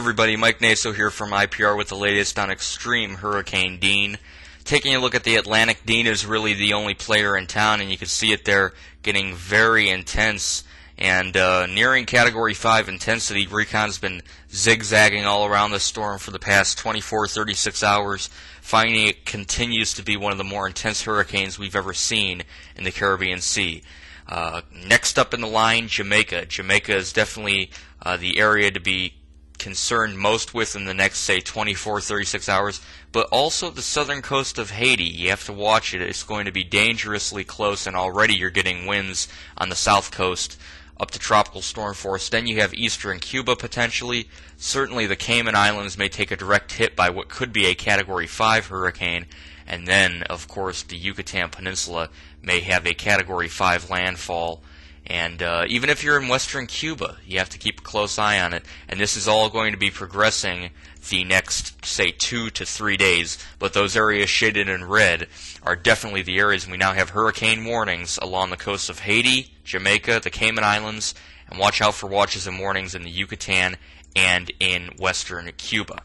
everybody, Mike Naso here from IPR with the latest on Extreme Hurricane Dean. Taking a look at the Atlantic, Dean is really the only player in town, and you can see it there getting very intense and nearing Category 5 intensity. Recon's been zigzagging all around the storm for the past 24-36 hours, finding it continues to be one of the more intense hurricanes we've ever seen in the Caribbean Sea. Next up in the line, Jamaica. Jamaica is definitely the area to be concerned most with in the next, say, 24-36 hours, but also the southern coast of Haiti. You have to watch it. It's going to be dangerously close, and already you're getting winds on the south coast up to tropical storm force. Then you have eastern Cuba potentially. Certainly the Cayman Islands may take a direct hit by what could be a Category 5 hurricane, and then, of course, the Yucatan Peninsula may have a Category 5 landfall. And even if you're in western Cuba, you have to keep a close eye on it. And this is all going to be progressing the next, say, 2 to 3 days. But those areas shaded in red are definitely the areas. And we now have hurricane warnings along the coast of Haiti, Jamaica, the Cayman Islands, and watch out for watches and warnings in the Yucatan and in western Cuba.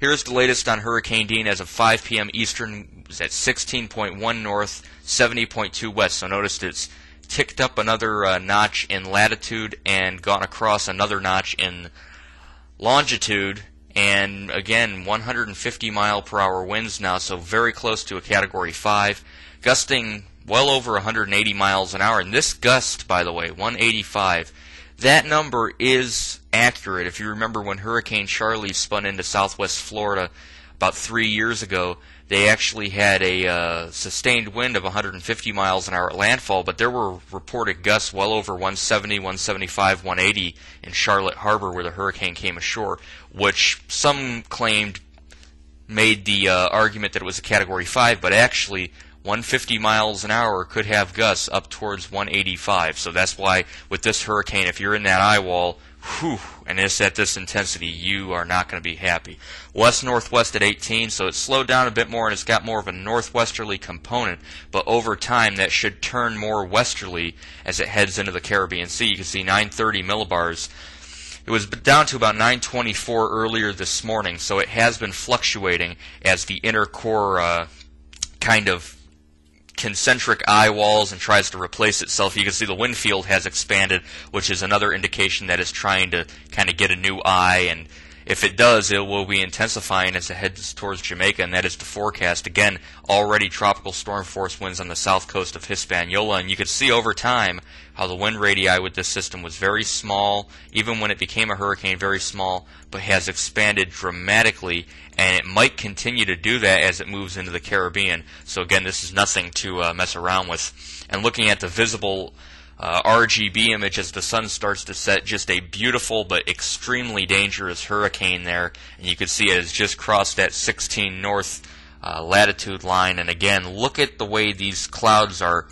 Here's the latest on Hurricane Dean as of 5 p.m. Eastern. It's at 16.1 north, 70.2 west. So notice it's ticked up another notch in latitude and gone across another notch in longitude, and again 150 mile per hour winds now, so very close to a Category 5, gusting well over 180 miles an hour. And this gust, by the way, 185, that number is accurate. If you remember when Hurricane Charlie spun into southwest Florida about 3 years ago, they actually had a sustained wind of 150 miles an hour at landfall, but there were reported gusts well over 170, 175, 180 in Charlotte Harbor where the hurricane came ashore, which some claimed made the argument that it was a Category 5, but actually 150 miles an hour could have gusts up towards 185. So that's why with this hurricane, if you're in that eye wall, whew, and it's at this intensity, you are not going to be happy. West-northwest at 18, so it's slowed down a bit more and it's got more of a northwesterly component, but over time that should turn more westerly as it heads into the Caribbean Sea. You can see 930 millibars. It was down to about 924 earlier this morning, so it has been fluctuating as the inner core kind of concentric eye walls and tries to replace itself. You can see the wind field has expanded, which is another indication that it's trying to kind of get a new eye, and if it does, it will be intensifying as it heads towards Jamaica, and that is the forecast. Again, already tropical storm force winds on the south coast of Hispaniola, and you can see over time how the wind radii with this system was very small, even when it became a hurricane, very small, but has expanded dramatically, and it might continue to do that as it moves into the Caribbean. So again, this is nothing to mess around with. And looking at the visible RGB image as the sun starts to set, just a beautiful but extremely dangerous hurricane there, and you can see it has just crossed that 16 north latitude line. And again, look at the way these clouds are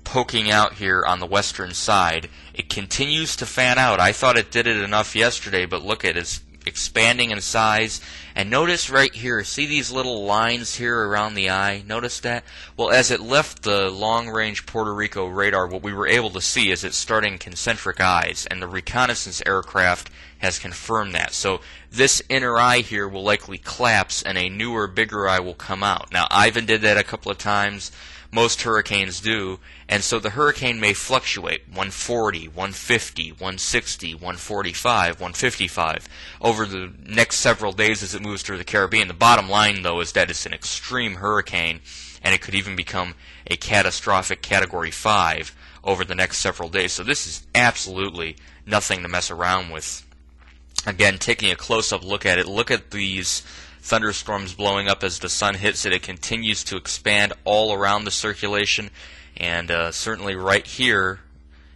poking out here on the western side. It continues to fan out. I thought it did it enough yesterday, but look at it, it's expanding in size. And notice right here, see these little lines here around the eye? Notice that? Well, as it left the long-range Puerto Rico radar, what we were able to see is it's starting concentric eyes, and the reconnaissance aircraft has confirmed that. So this inner eye here will likely collapse, and a newer, bigger eye will come out. Now, Ivan did that a couple of times. Most hurricanes do, and so the hurricane may fluctuate 140, 150, 160, 145, 155 over the next several days as it moves through the Caribbean. The bottom line, though, is that it's an extreme hurricane, and it could even become a catastrophic Category 5 over the next several days. So this is absolutely nothing to mess around with. Again, taking a close-up look at it, look at these thunderstorms blowing up as the sun hits it. It continues to expand all around the circulation, and certainly right here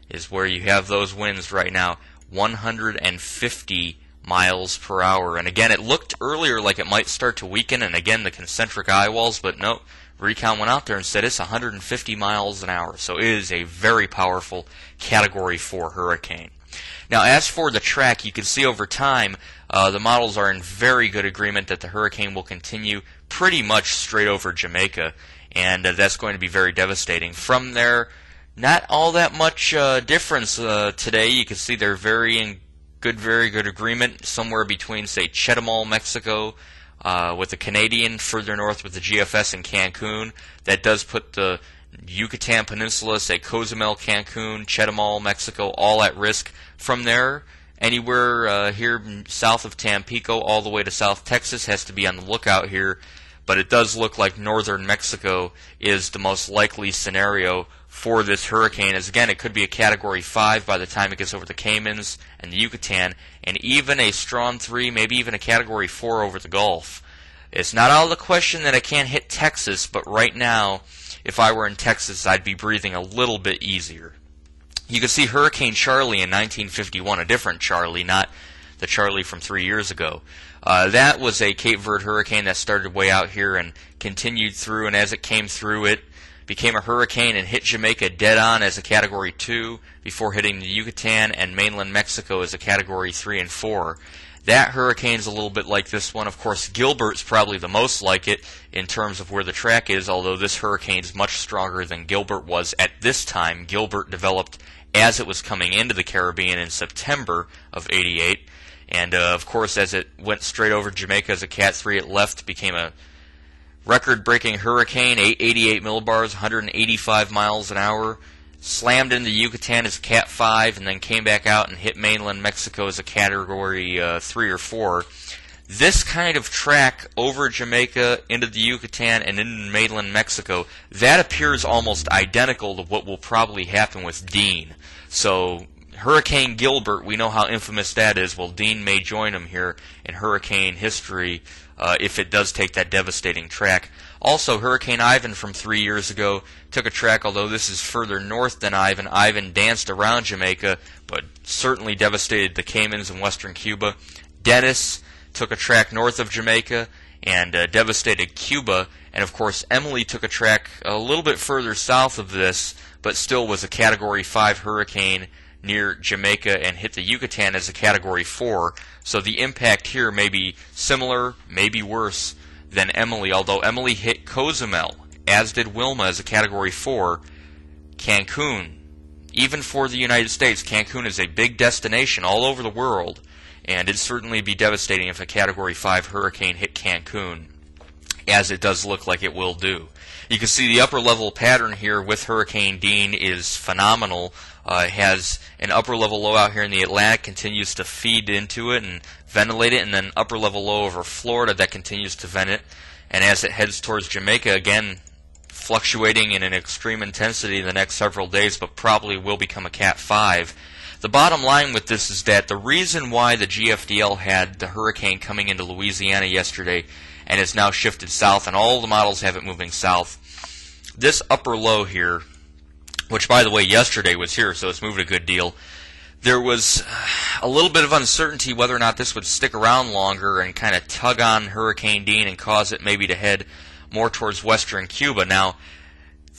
is where you have those winds right now, 150 miles per hour. And again, it looked earlier like it might start to weaken, and again the concentric eye walls, but no, Recon went out there and said it's 150 miles an hour. So it is a very powerful Category 4 hurricane. Now, as for the track, you can see over time the models are in very good agreement that the hurricane will continue pretty much straight over Jamaica, and that's going to be very devastating. From there, not all that much difference today. You can see they're varying very good agreement, somewhere between, say, Chetumal, Mexico, with the Canadian, further north with the GFS in Cancun. That does put the Yucatan Peninsula, say Cozumel, Cancun, Chetumal, Mexico, all at risk. From there, anywhere here south of Tampico all the way to South Texas has to be on the lookout here. But it does look like northern Mexico is the most likely scenario for this hurricane, as again, it could be a Category 5 by the time it gets over the Caymans and the Yucatan, and even a strong 3, maybe even a Category 4 over the Gulf. It's not out of the question that it can't hit Texas, but right now, if I were in Texas, I'd be breathing a little bit easier. You can see Hurricane Charlie in 1951, a different Charlie, not the Charlie from 3 years ago. That was a Cape Verde hurricane that started way out here and continued through, and as it came through, it became a hurricane and hit Jamaica dead on as a Category 2 before hitting the Yucatan and mainland Mexico as a Category 3 and 4. That hurricane's a little bit like this one. Of course, Gilbert's probably the most like it in terms of where the track is, although this hurricane's much stronger than Gilbert was at this time. Gilbert developed as it was coming into the Caribbean in September of '88. And, of course, as it went straight over Jamaica as a Cat 3, it left, became a record-breaking hurricane, 888 millibars, 185 miles an hour, slammed into Yucatan as a Cat 5, and then came back out and hit mainland Mexico as a Category 3 or 4. This kind of track over Jamaica, into the Yucatan, and into mainland Mexico, that appears almost identical to what will probably happen with Dean. So, Hurricane Gilbert, we know how infamous that is. Well, Dean may join him here in hurricane history if it does take that devastating track. Also, Hurricane Ivan from 3 years ago took a track, although this is further north than Ivan. Ivan danced around Jamaica, but certainly devastated the Caymans and western Cuba. Dennis took a track north of Jamaica and devastated Cuba. And, of course, Emily took a track a little bit further south of this, but still was a Category 5 hurricane near Jamaica and hit the Yucatan as a Category 4. So the impact here may be similar, maybe worse than Emily, although Emily hit Cozumel, as did Wilma as a Category 4. Cancun, even for the United States, Cancun is a big destination all over the world, and it'd certainly be devastating if a Category 5 hurricane hit Cancun, as it does look like it will do. You can see the upper level pattern here with Hurricane Dean is phenomenal. It has an upper level low out here in the Atlantic, continues to feed into it and ventilate it, and then upper level low over Florida that continues to vent it. And as it heads towards Jamaica, again, fluctuating in an extreme intensity in the next several days, but probably will become a Cat 5. The bottom line with this is that the reason why the GFDL had the hurricane coming into Louisiana yesterday and has now shifted south, and all the models have it moving south, this upper low here, which, by the way, yesterday was here, so it's moved a good deal. There was a little bit of uncertainty whether or not this would stick around longer and kind of tug on Hurricane Dean and cause it maybe to head more towards western Cuba. Now,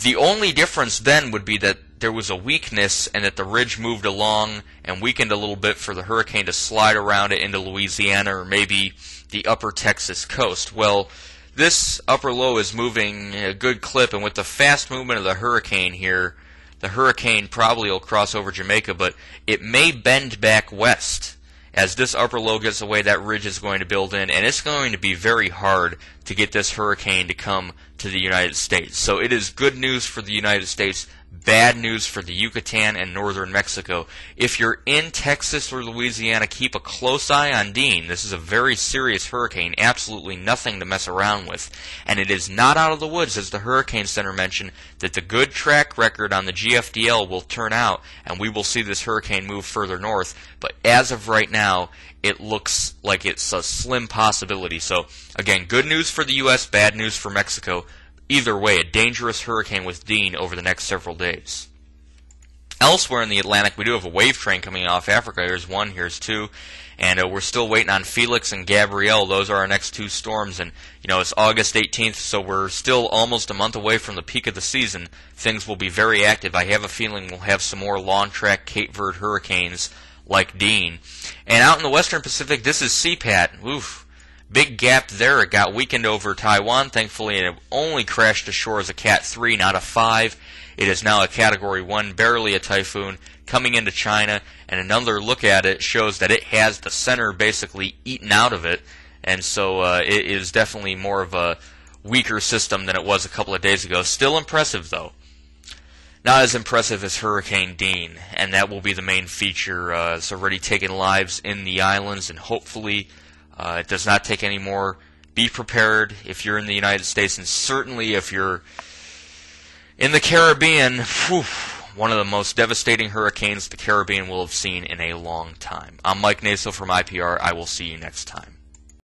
the only difference then would be that there was a weakness and that the ridge moved along and weakened a little bit for the hurricane to slide around it into Louisiana or maybe the upper Texas coast. Well, this upper low is moving a good clip, and with the fast movement of the hurricane here, the hurricane probably will cross over Jamaica, but it may bend back west. As this upper low gets away, that ridge is going to build in, and it's going to be very hard to get this hurricane to come to the United States. So it is good news for the United States, bad news for the Yucatan and northern Mexico. If you're in Texas or Louisiana, keep a close eye on Dean. This is a very serious hurricane, absolutely nothing to mess around with. And it is not out of the woods, as the Hurricane Center mentioned, that the good track record on the GFDL will turn out, and we will see this hurricane move further north. But as of right now, it looks like it's a slim possibility. So, again, good news for the U.S., bad news for Mexico. Either way, a dangerous hurricane with Dean over the next several days. Elsewhere in the Atlantic, we do have a wave train coming off Africa. Here's one, here's two. And we're still waiting on Felix and Gabrielle. Those are our next two storms. And, you know, it's August 18th, so we're still almost a month away from the peak of the season. Things will be very active. I have a feeling we'll have some more long-track Cape Verde hurricanes like Dean. And out in the western Pacific, this is CPAT. Oof. Big gap there. It got weakened over Taiwan, thankfully, and it only crashed ashore as a Cat 3, not a 5. It is now a Category 1, barely a typhoon, coming into China, and another look at it shows that it has the center basically eaten out of it, and so it is definitely more of a weaker system than it was a couple of days ago. Still impressive, though. Not as impressive as Hurricane Dean, and that will be the main feature. It's already taken lives in the islands, and hopefully it does not take any more. Be prepared if you're in the United States, and certainly if you're in the Caribbean. Whew, one of the most devastating hurricanes the Caribbean will have seen in a long time. I'm Mike Naso from IPR. I will see you next time.